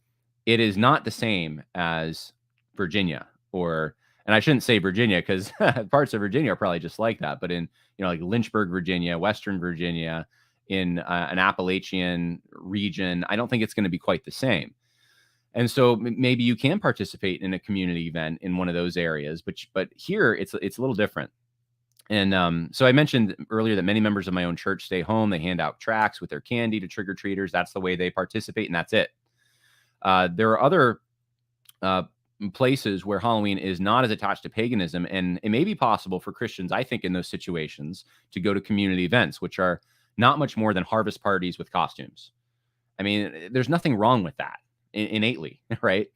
it is not the same as Virginia, and I shouldn't say Virginia because parts of Virginia are probably just like that, but in, like Lynchburg, Virginia, Western Virginia, in an Appalachian region, I don't think it's going to be quite the same. And so maybe you can participate in a community event in one of those areas, but here it's a little different. And so I mentioned earlier that many members of my own church stay home. They hand out tracts with their candy to trick-or-treaters. That's the way they participate, and that's it. There are other places where Halloween is not as attached to paganism. And it may be possible for Christians, I think, in those situations to go to community events, which are not much more than harvest parties with costumes. I mean, there's nothing wrong with that innately, right?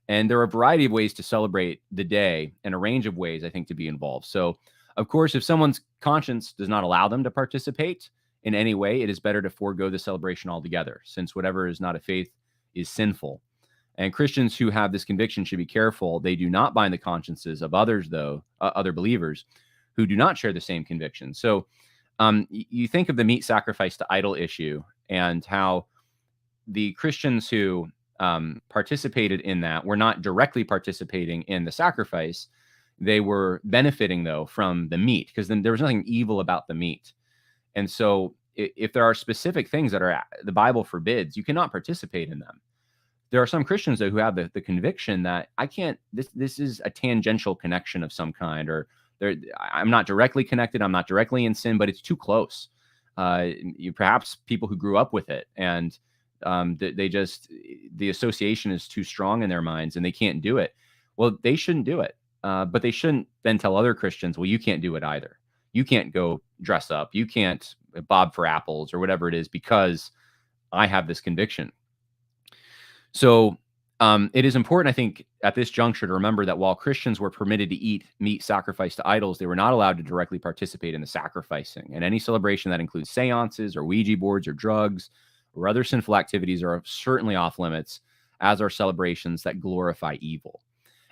And there are a variety of ways to celebrate the day and a range of ways, I think, to be involved. So, of course, if someone's conscience does not allow them to participate in any way, it is better to forego the celebration altogether, since whatever is not of faith is sinful. And Christians who have this conviction should be careful. They do not bind the consciences of others, though, other believers who do not share the same conviction. So you think of the meat sacrifice to idol issue and how the Christians who participated in that were not directly participating in the sacrifice. They were benefiting, though, from the meat, because then there was nothing evil about the meat. And so if there are specific things that are the Bible forbids, you cannot participate in them. There are some Christians, though, who have the conviction that I can't, this is a tangential connection of some kind, or I'm not directly connected, I'm not directly in sin, but it's too close. Perhaps people who grew up with it, and the association is too strong in their minds and they can't do it. Well, they shouldn't do it. But they shouldn't then tell other Christians, well, you can't do it either. You can't go dress up. You can't bob for apples or whatever it is because I have this conviction. So it is important, I think, at this juncture to remember that while Christians were permitted to eat meat sacrificed to idols, they were not allowed to directly participate in the sacrificing. And any celebration that includes seances or Ouija boards or drugs or other sinful activities are certainly off limits, as are celebrations that glorify evil.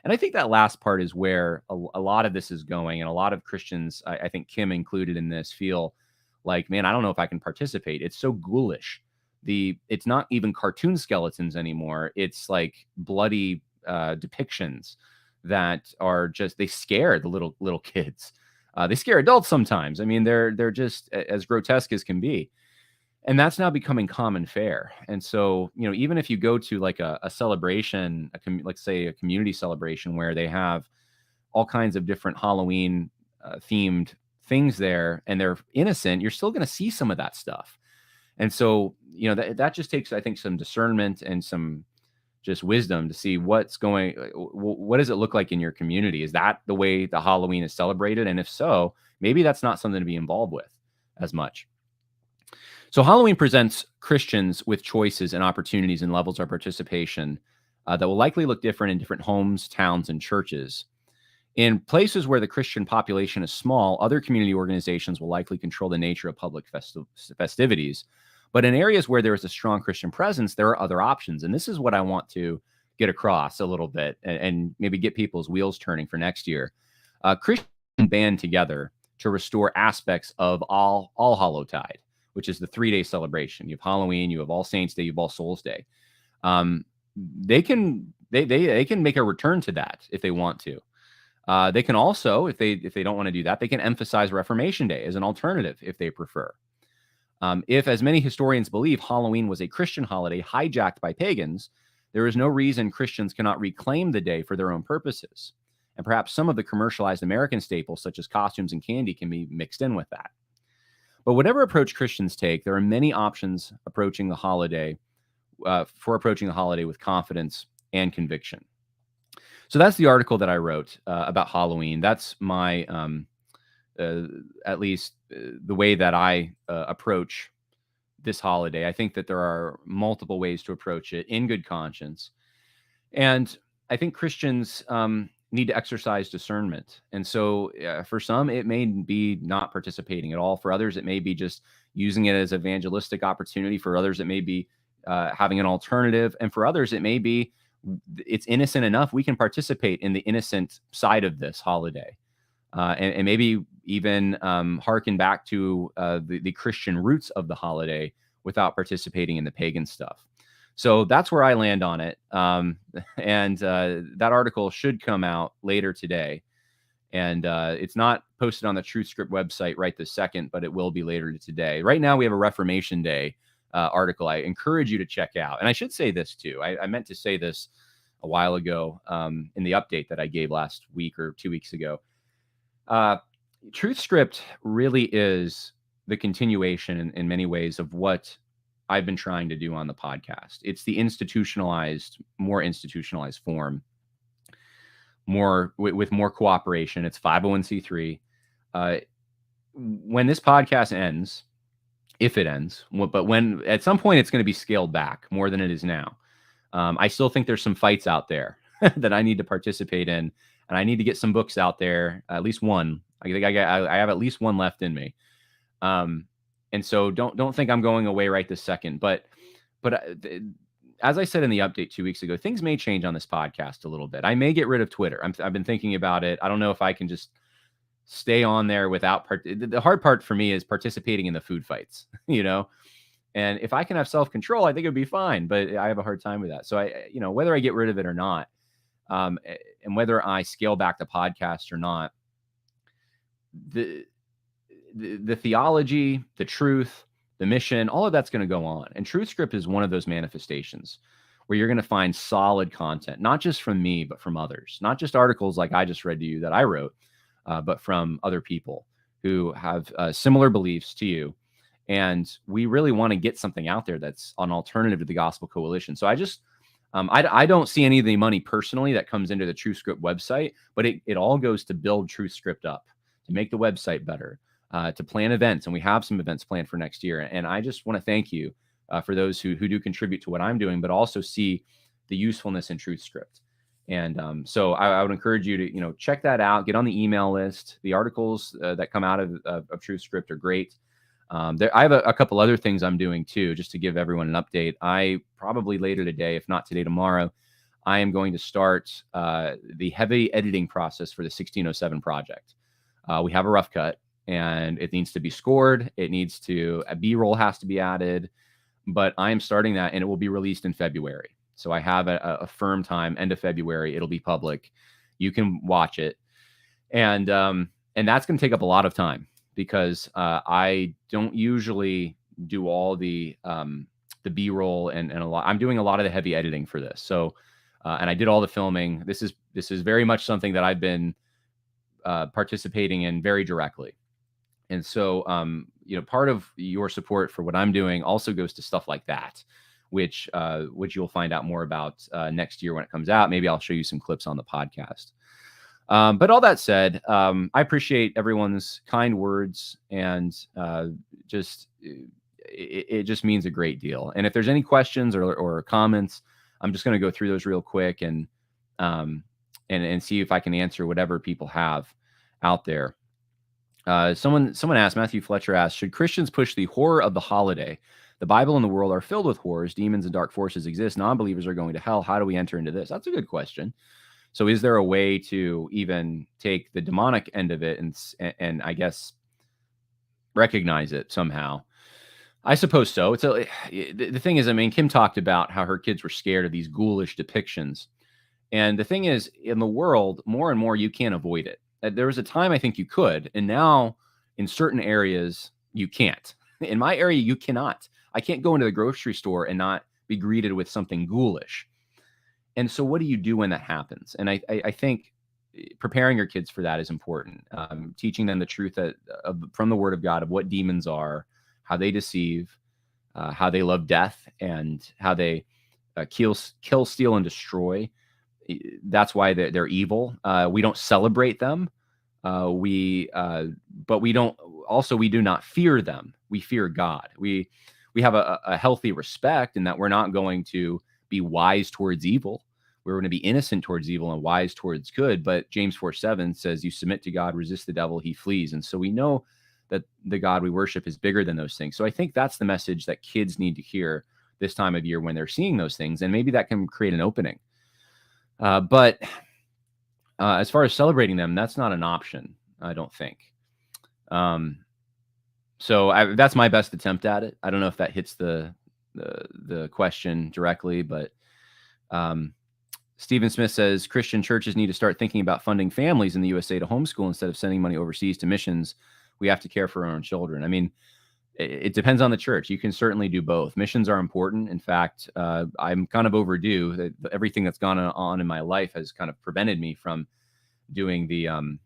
And I think that last part is where a lot of this is going. And a lot of Christians, I think Kim included in this, feel like, man, I don't know if I can participate. It's so ghoulish. It's not even cartoon skeletons anymore. It's like bloody depictions that are just, they scare the little kids. They scare adults sometimes. I mean, they're just as grotesque as can be. And that's now becoming common fare. And so, even if you go to like a celebration, like say a community celebration where they have all kinds of different Halloween themed things there and they're innocent, you're still going to see some of that stuff. And so, that just takes, I think, some discernment and some just wisdom to see what does it look like in your community? Is that the way the Halloween is celebrated? And if so, maybe that's not something to be involved with as much. So Halloween presents Christians with choices and opportunities and levels of participation that will likely look different in different homes, towns, and churches. In places where the Christian population is small, other community organizations will likely control the nature of public festivities. But in areas where there is a strong Christian presence, there are other options. And this is what I want to get across a little bit and maybe get people's wheels turning for next year. Christians band together to restore aspects of All Hallowtide, which is the 3-day celebration. You have Halloween, you have All Saints Day, you have All Souls Day. They can make a return to that if they want to. They can also, if they don't want to do that, they can emphasize Reformation Day as an alternative if they prefer. If, as many historians believe, Halloween was a Christian holiday hijacked by pagans, there is no reason Christians cannot reclaim the day for their own purposes. And perhaps some of the commercialized American staples, such as costumes and candy, can be mixed in with that. But whatever approach Christians take, there are many options approaching the holiday with confidence and conviction. So that's the article that I wrote about Halloween. That's my, at least the way that I approach this holiday. I think that there are multiple ways to approach it in good conscience. And I think Christians need to exercise discernment. And so for some, it may be not participating at all. For others, it may be just using it as evangelistic opportunity. For others, it may be having an alternative. And for others, it may be it's innocent enough. We can participate in the innocent side of this holiday. And maybe even hearken back to the Christian roots of the holiday without participating in the pagan stuff. So that's where I land on it. And that article should come out later today. And it's not posted on the TruthScript website right this second, but it will be later today. Right now, we have a Reformation Day article I encourage you to check out. And I should say this too. I meant to say this a while ago in the update that I gave last week or 2 weeks ago. TruthScript really is the continuation in many ways of what I've been trying to do on the podcast. It's the more institutionalized form. with more cooperation. It's 501c3. When this podcast ends, if it ends, but when at some point it's going to be scaled back more than it is now. I still think there's some fights out there that I need to participate in, and I need to get some books out there. At least one. I think I have at least one left in me. And so don't think I'm going away right this second. But as I said in the update 2 weeks ago, things may change on this podcast a little bit. I may get rid of Twitter. I've been thinking about it. I don't know if I can just stay on there without the hard part for me is participating in the food fights, and if I can have self-control, I think it'd be fine, but I have a hard time with that. So whether I get rid of it or not, and whether I scale back the podcast or not, the theology, the truth, the mission, all of that's going to go on. And TruthScript is one of those manifestations where you're going to find solid content, not just from me, but from others, not just articles like I just read to you that I wrote, but from other people who have similar beliefs to you. And we really want to get something out there that's an alternative to the Gospel Coalition. So I don't see any of the money personally that comes into the TruthScript website, but it all goes to build TruthScript up, to make the website better, to plan events. And we have some events planned for next year. And I just want to thank you for those who do contribute to what I'm doing, but also see the usefulness in TruthScript. And so I would encourage you to, check that out, get on the email list. The articles that come out of TruthScript are great. I have a couple other things I'm doing too, just to give everyone an update. I probably later today, if not today, tomorrow, I am going to start the heavy editing process for the 1607 project. We have a rough cut and it needs to be scored. A B-roll has to be added, but I am starting that and it will be released in February. So I have a firm time, end of February, it'll be public. You can watch it. And that's going to take up a lot of time, because I don't usually do all the B-roll and a lot. I'm doing a lot of the heavy editing for this. So, and I did all the filming. This is very much something that I've been participating in very directly. And so, part of your support for what I'm doing also goes to stuff like that, which you'll find out more about next year when it comes out. Maybe I'll show you some clips on the podcast. But all that said, I appreciate everyone's kind words, and it just means a great deal. And if there's any questions or comments, I'm just going to go through those real quick and see if I can answer whatever people have out there. Someone asked, Matthew Fletcher asked, should Christians push the horror of the holiday? The Bible and the world are filled with horrors. Demons and dark forces exist. Non-believers are going to hell. How do we enter into this? That's a good question. So is there a way to even take the demonic end of it and I guess recognize it somehow? I suppose so. The thing is, Kim talked about how her kids were scared of these ghoulish depictions. And the thing is, in the world, more and more, you can't avoid it. There was a time I think you could, and now in certain areas, you can't. In my area, you cannot. I can't go into the grocery store and not be greeted with something ghoulish. And so what do you do when that happens? And I think preparing your kids for that is important. Teaching them the truth from the Word of God of what demons are, how they deceive, how they love death, and how they kill, steal, and destroy. That's why they're evil. We don't celebrate them. But we do not fear them. We fear God. We have a healthy respect in that we're not going to be wise towards evil. We're going to be innocent towards evil and wise towards good. But James 4:7 says, you submit to God, resist the devil, he flees. And so we know that the God we worship is bigger than those things. So I think that's the message that kids need to hear this time of year when they're seeing those things. And maybe that can create an opening. But as far as celebrating them, that's not an option, I don't think. So that's my best attempt at it. I don't know if that hits the question directly, but Stephen Smith says Christian churches need to start thinking about funding families in the USA to homeschool instead of sending money overseas to missions. We have to care for our own children. I mean, it depends on the church. You can certainly do both. Missions are important. In fact, I'm kind of overdue. Everything that's gone on in my life has kind of prevented me from doing the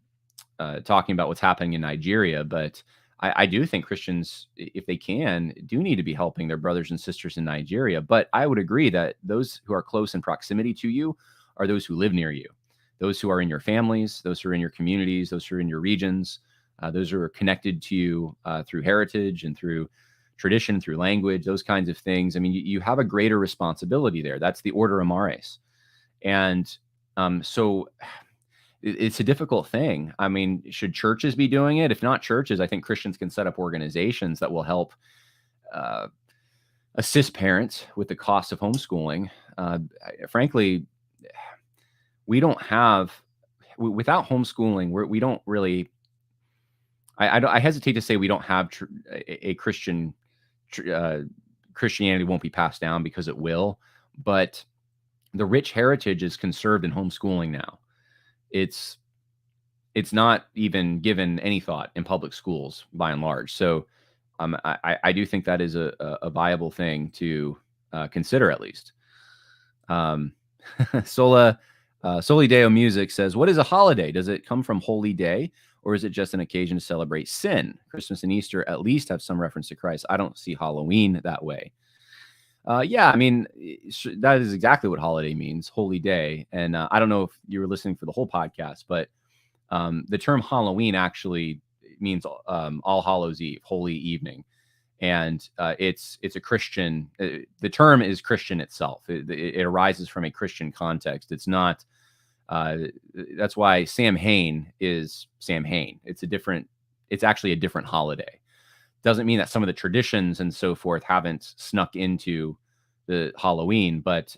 talking about what's happening in Nigeria. But I do think Christians, if they can, do need to be helping their brothers and sisters in Nigeria. But I would agree that those who are close in proximity to you are those who live near you. those who are in your families, those who are in your communities, those who are in your regions, those who are connected to you through heritage and through tradition, through language, those kinds of things. I mean, you have a greater responsibility there. That's the order amaris. And so it's a difficult thing. I mean, should churches be doing it? If not churches, I think Christians can set up organizations that will help assist parents with the cost of homeschooling. Frankly, we don't have, without homeschooling, we don't really, I hesitate to say we don't have a Christian, Christianity won't be passed down, because it will, but the rich heritage is conserved in homeschooling now. It's not even given any thought in public schools by and large. So I do think that is a viable thing to consider, at least. Soli Deo Music says, what is a holiday? Does it come from holy day, or is it just an occasion to celebrate sin? Christmas and Easter at least have some reference to Christ. I don't see Halloween that way. Yeah, I mean, that is exactly what holiday means, holy day. And I don't know if you were listening for the whole podcast, but the term Halloween actually means All Hallows Eve, Holy Evening. And it's a Christian, the term is Christian itself. It arises from a Christian context. It's not, that's why Sam Hain is Sam Hain. It's actually a different holiday. Doesn't mean that some of the traditions and so forth haven't snuck into the Halloween, but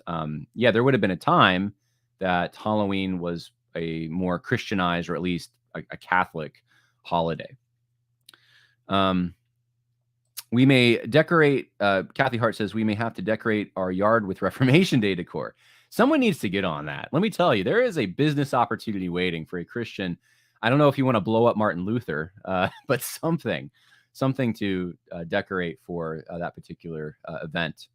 yeah, there would have been a time that Halloween was a more Christianized, or at least a Catholic holiday. We may decorate, Kathy Hart says, we may have to decorate our yard with Reformation Day decor. Someone needs to get on that. Let me tell you, there is a business opportunity waiting for a Christian. I don't know if you want to blow up Martin Luther, but something to decorate for that particular event.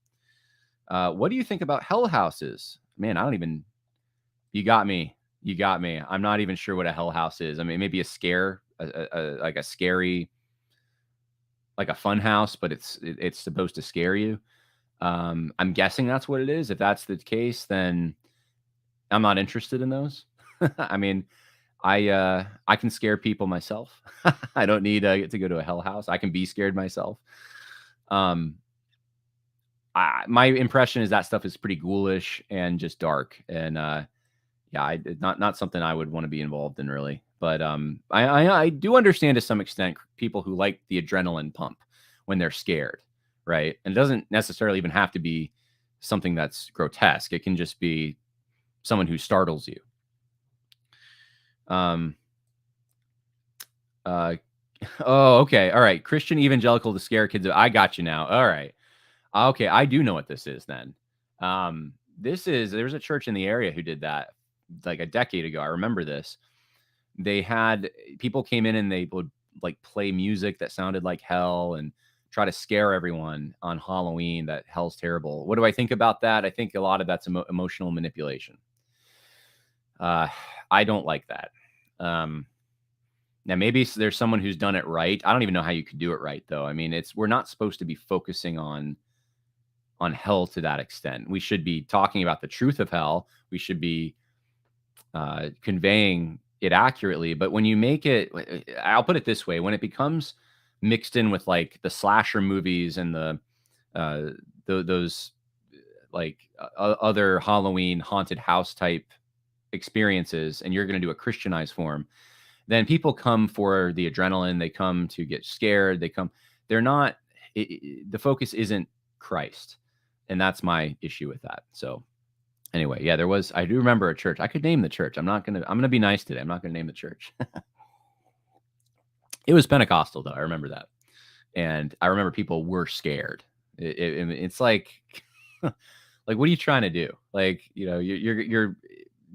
What do you think about hell houses? Man, you got me. I'm not even sure what a hell house is. I mean, maybe a scare, like a scary, like a fun house, but it's supposed to scare you. I'm guessing that's what it is. If that's the case, then I'm not interested in those. I mean, I can scare people myself. I don't need to go to a hell house. I can be scared myself. My impression is that stuff is pretty ghoulish and just dark. And yeah, not something I would want to be involved in, really. But I do understand to some extent people who like the adrenaline pump when they're scared, right? And it doesn't necessarily even have to be something that's grotesque. It can just be someone who startles you. Oh, okay. All right. Christian evangelical to scare kids. I got you now. All right. Okay. I do know what this is then. There's a church in the area who did that like a decade ago. I remember this. They had people came in and they would like play music that sounded like hell and try to scare everyone on Halloween that hell's terrible. What do I think about that? I think a lot of that's emotional manipulation. I don't like that. Now maybe there's someone who's done it right. I don't even know how you could do it right, though. I mean, we're not supposed to be focusing on hell to that extent. We should be talking about the truth of hell. We should be conveying it accurately. But when you make it, I'll put it this way: when it becomes mixed in with like the slasher movies and those like other Halloween haunted house type experiences, and you're going to do a Christianized form, then people come for the adrenaline. They come to get scared. They're not, the focus isn't Christ. And that's my issue with that. So anyway, yeah, I do remember a church. I could name the church. I'm going to be nice today. I'm not going to name the church. It was Pentecostal though. I remember that. And I remember people were scared. It's like, like, what are you trying to do? Like, you're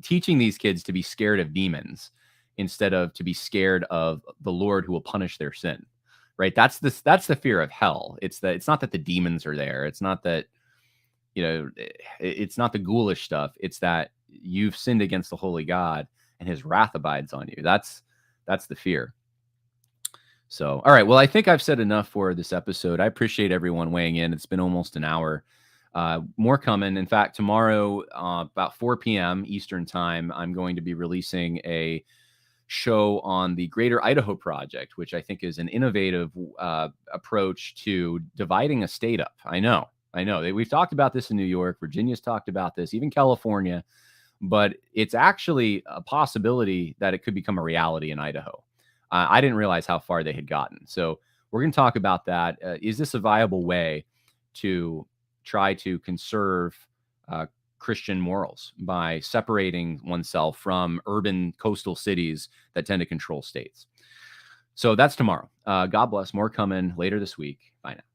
teaching these kids to be scared of demons instead of to be scared of the Lord who will punish their sin, right? That's the fear of hell. It's not that the demons are there. It's not that, it's not the ghoulish stuff. It's that you've sinned against the holy God and his wrath abides on you. That's the fear. So, all right. Well, I think I've said enough for this episode. I appreciate everyone weighing in. It's been almost an hour. More coming. In fact, tomorrow, about 4 p.m. Eastern time, I'm going to be releasing a show on the Greater Idaho Project, which I think is an innovative approach to dividing a state up. I know. We've talked about this in New York. Virginia's talked about this, even California. But it's actually a possibility that it could become a reality in Idaho. I didn't realize how far they had gotten. So we're going to talk about that. Is this a viable way to try to conserve Christian morals by separating oneself from urban coastal cities that tend to control states? So that's tomorrow. God bless. More coming later this week. Bye now.